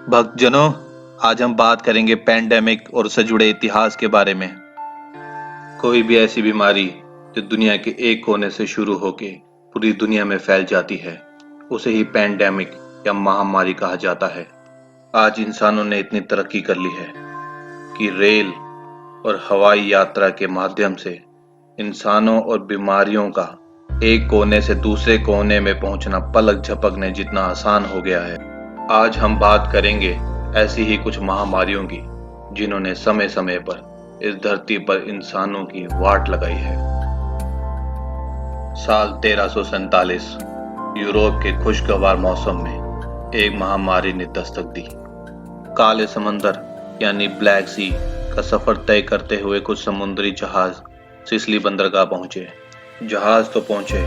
भक्तजनों, आज हम बात करेंगे पैंडेमिक और उससे जुड़े इतिहास के बारे में। कोई भी ऐसी बीमारी जो दुनिया के एक कोने से शुरू होके पूरी दुनिया में फैल जाती है, उसे ही पैंडेमिक या महामारी कहा जाता है। आज इंसानों ने इतनी तरक्की कर ली है कि रेल और हवाई यात्रा के माध्यम से इंसानों और बीमारियों का एक कोने से दूसरे कोने में पहुंचना पलक झपकने जितना आसान हो गया है। आज हम बात करेंगे ऐसी ही कुछ महामारियों की जिन्होंने समय समय पर इस धरती पर इंसानों की वाट लगाई है। साल 1347 यूरोप के खुशगवार मौसम में एक महामारी ने दस्तक दी। काले समंदर यानी ब्लैक सी का सफर तय करते हुए कुछ समुद्री जहाज सिसिली बंदरगाह पहुंचे। जहाज तो पहुंचे,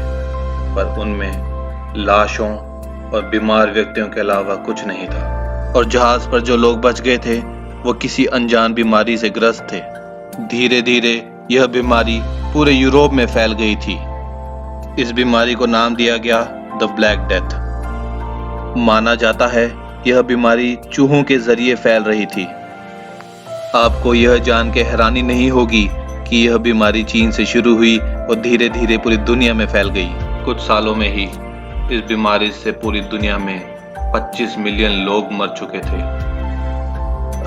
पर उनमें लाशों और बीमार व्यक्तियों के अलावा कुछ नहीं था। और जहाज पर जो लोग बच गए थे वो किसी अनजान बीमारी से ग्रस्त थे। धीरे धीरे यह बीमारी पूरे यूरोप में फैल गई थी। इस बीमारी को नाम दिया गया द ब्लैक डेथ। माना जाता है यह बीमारी चूहों के जरिए फैल रही थी। आपको यह जान के हैरानी नहीं होगी कि यह बीमारी चीन से शुरू हुई और धीरे धीरे पूरी दुनिया में फैल गई। कुछ सालों में ही इस बीमारी से पूरी दुनिया में 25 मिलियन लोग मर चुके थे।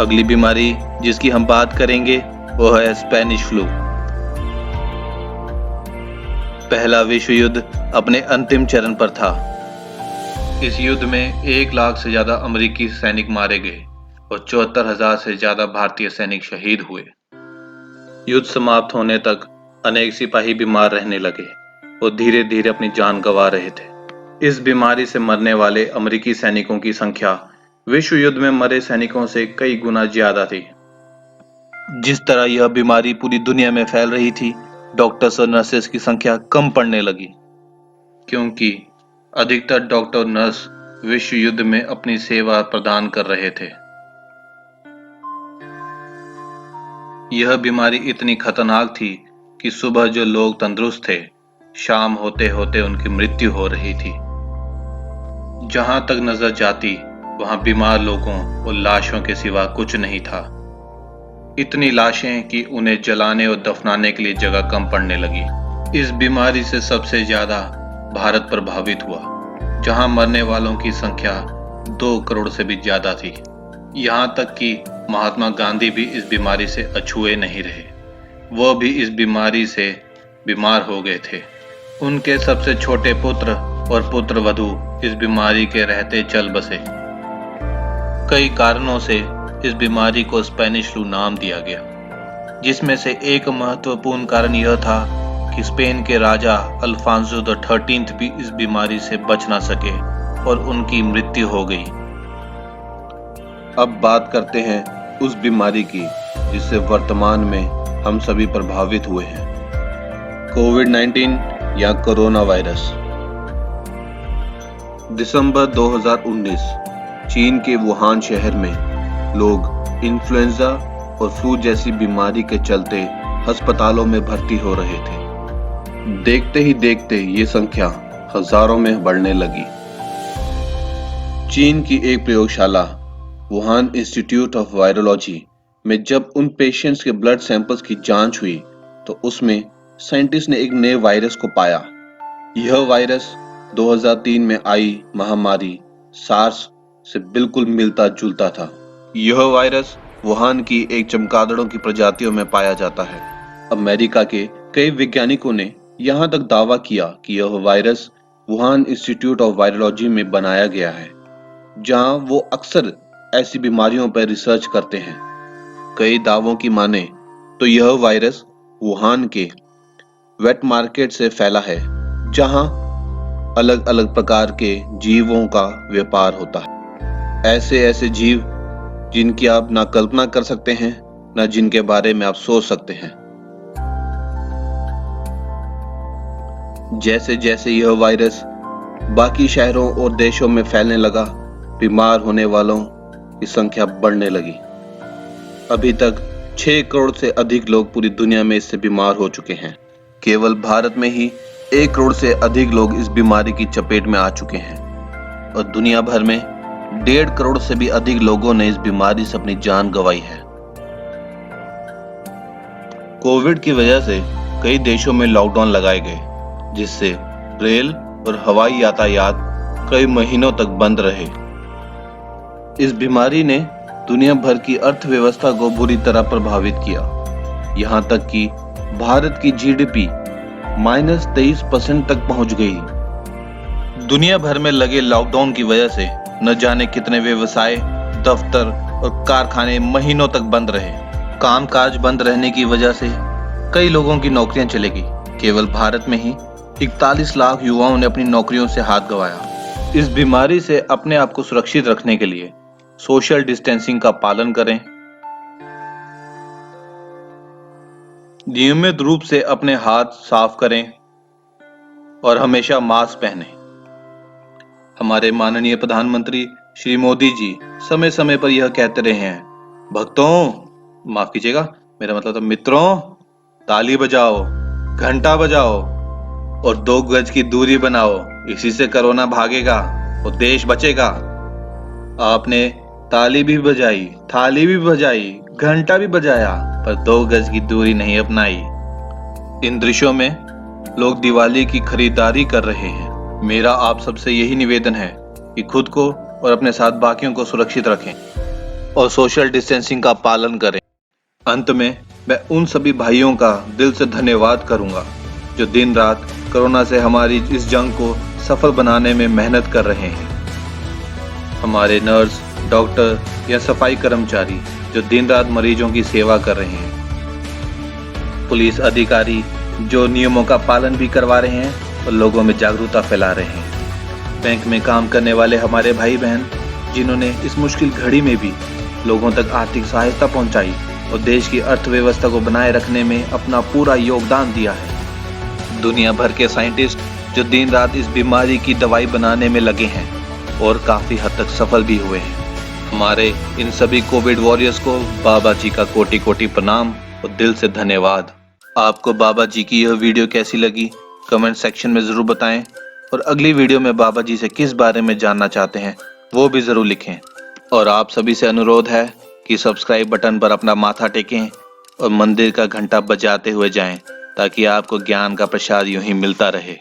अगली बीमारी जिसकी हम बात करेंगे वो है स्पेनिश फ्लू। पहला विश्व युद्ध अपने अंतिम चरण पर था। इस युद्ध में 1 लाख से ज्यादा अमेरिकी सैनिक मारे गए और 74,000 से ज्यादा भारतीय सैनिक शहीद हुए। युद्ध समाप्त होने तक अनेक सिपाही बीमार रहने लगे और धीरे धीरे अपनी जान गंवा रहे थे। इस बीमारी से मरने वाले अमेरिकी सैनिकों की संख्या विश्व युद्ध में मरे सैनिकों से कई गुना ज्यादा थी। जिस तरह यह बीमारी पूरी दुनिया में फैल रही थी, डॉक्टर्स और नर्सेस की संख्या कम पड़ने लगी, क्योंकि अधिकतर डॉक्टर नर्स विश्व युद्ध में अपनी सेवा प्रदान कर रहे थे। यह बीमारी इतनी खतरनाक थी कि सुबह जो लोग तंदुरुस्त थे, शाम होते होते उनकी मृत्यु हो रही थी। जहां तक नजर जाती वहां बीमार लोगों और लाशों के सिवा कुछ नहीं था। इतनी लाशें कि उन्हें जलाने और दफनाने के लिए जगह कम पड़ने लगी। इस बीमारी से सबसे ज्यादा भारत प्रभावित हुआ, जहां मरने वालों की संख्या 2 करोड़ से भी ज्यादा थी। यहां तक कि महात्मा गांधी भी इस बीमारी से अछूए नहीं रहे। वह भी इस बीमारी से बीमार हो गए थे। उनके सबसे छोटे पुत्र और पुत्र वधू इस बीमारी के रहते चल बसे। कई कारणों से इस बीमारी को स्पेनिश फ्लू नाम दिया गया, जिसमें से एक महत्वपूर्ण कारण यह था कि स्पेन के राजा अल्फांसो द 13 भी इस बीमारी से बच ना सके और उनकी मृत्यु हो गई। अब बात करते हैं उस बीमारी की जिससे वर्तमान में हम सभी प्रभावित हुए हैं, कोविड-19 या कोरोना वायरस। दिसंबर 2019 चीन के वुहान शहर में लोग इन्फ्लुएंजा और फ्लू जैसी बीमारी के चलते अस्पतालों में भर्ती हो रहे थे। देखते ही देखते ये संख्या हजारों में बढ़ने लगी। चीन की एक प्रयोगशाला वुहान इंस्टीट्यूट ऑफ वायरोलॉजी में जब उन पेशेंट्स के ब्लड सैंपल्स की जांच हुई तो उसमें साइंटिस्ट ने एक नए वायरस को पाया। यह वायरस 2003 में आई महामारी सार्स से बिल्कुल मिलता जुलता था। यह वायरस वुहान की एक चमगादड़ों की प्रजातियों में पाया जाता है। अमेरिका के कई वैज्ञानिकों ने यहाँ तक दावा किया कि यह virus Wuhan institute of virology में बनाया गया है, जहाँ वो अक्सर ऐसी बीमारियों पर रिसर्च करते हैं। कई दावों की माने तो यह वायरस वुहान के वेट मार्केट से फैला है, जहां अलग अलग प्रकार के जीवों का व्यापार होता है। ऐसे ऐसे जीव जिनकी आप ना कल्पना कर सकते हैं, ना जिनके बारे में आप सोच सकते हैं। जैसे जैसे यह वायरस बाकी शहरों और देशों में फैलने लगा, बीमार होने वालों की संख्या बढ़ने लगी। अभी तक 6 करोड़ से अधिक लोग पूरी दुनिया में इससे बीमार हो चुके हैं। केवल भारत में ही 1 करोड़ से अधिक लोग इस बीमारी की चपेट में आ चुके हैं और दुनिया भर में 1.5 करोड़ से भी अधिक लोगों ने इस बीमारी से अपनी जान गंवाई है। कोविड की वजह से कई देशों में लॉकडाउन लगाए गए, जिससे रेल और हवाई यातायात कई महीनों तक बंद रहे। इस बीमारी ने दुनिया भर की अर्थव्यवस्था को बुरी तरह प्रभावित किया, यहाँ तक कि भारत की जीडीपी -23% तक पहुंच गई। दुनिया भर में लगे लॉकडाउन की वजह से न जाने कितने व्यवसाय, दफ्तर और कारखाने महीनों तक बंद रहे। कामकाज बंद रहने की वजह से कई लोगों की नौकरियां चली गई। केवल भारत में ही 41 लाख युवाओं ने अपनी नौकरियों से हाथ गंवाया। इस बीमारी से अपने आप को सुरक्षित रखने के लिए सोशल डिस्टेंसिंग का पालन करें, नियमित रूप से अपने हाथ साफ करें और हमेशा मास्क पहनें। हमारे माननीय प्रधानमंत्री श्री मोदी जी समय समय पर यह कहते रहे हैं, भक्तों, माफ कीजिएगा, मेरा मतलब था मित्रों, ताली बजाओ, घंटा बजाओ और 2 गज की दूरी बनाओ। इसी से कोरोना भागेगा और देश बचेगा। आपने ताली भी बजाई, थाली भी बजाई, घंटा भी बजाया, पर 2 गज की दूरी नहीं अपनाई। इन दृश्यों में लोग दिवाली की खरीदारी कर रहे हैं। मेरा आप सबसे यही निवेदन है कि खुद को और अपने साथ बाकियों को सुरक्षित रखें और सोशल डिस्टेंसिंग का पालन करें। अंत में मैं उन सभी भाइयों का दिल से धन्यवाद करूंगा जो दिन रात कोरोना से हमारी इस जंग को सफल बनाने में मेहनत कर रहे हैं। हमारे नर्स, डॉक्टर या सफाई कर्मचारी जो दिन रात मरीजों की सेवा कर रहे हैं, पुलिस अधिकारी जो नियमों का पालन भी करवा रहे हैं और लोगों में जागरूकता फैला रहे हैं, बैंक में काम करने वाले हमारे भाई बहन जिन्होंने इस मुश्किल घड़ी में भी लोगों तक आर्थिक सहायता पहुंचाई और देश की अर्थव्यवस्था को बनाए रखने में अपना पूरा योगदान दिया है। दुनिया भर के साइंटिस्ट जो दिन रात इस बीमारी की दवाई बनाने में लगे हैं और काफी हद तक सफल भी हुए हैं। हमारे इन सभी कोविड वॉरियर्स को बाबा जी का कोटि कोटि प्रणाम और दिल से धन्यवाद। आपको बाबा जी की यह वीडियो कैसी लगी कमेंट सेक्शन में जरूर बताएं और अगली वीडियो में बाबा जी से किस बारे में जानना चाहते हैं वो भी जरूर लिखें। और आप सभी से अनुरोध है कि सब्सक्राइब बटन पर अपना माथा टेकें और मंदिर का घंटा बजाते हुए जाएं ताकि आपको ज्ञान का प्रसाद यूं ही मिलता रहे।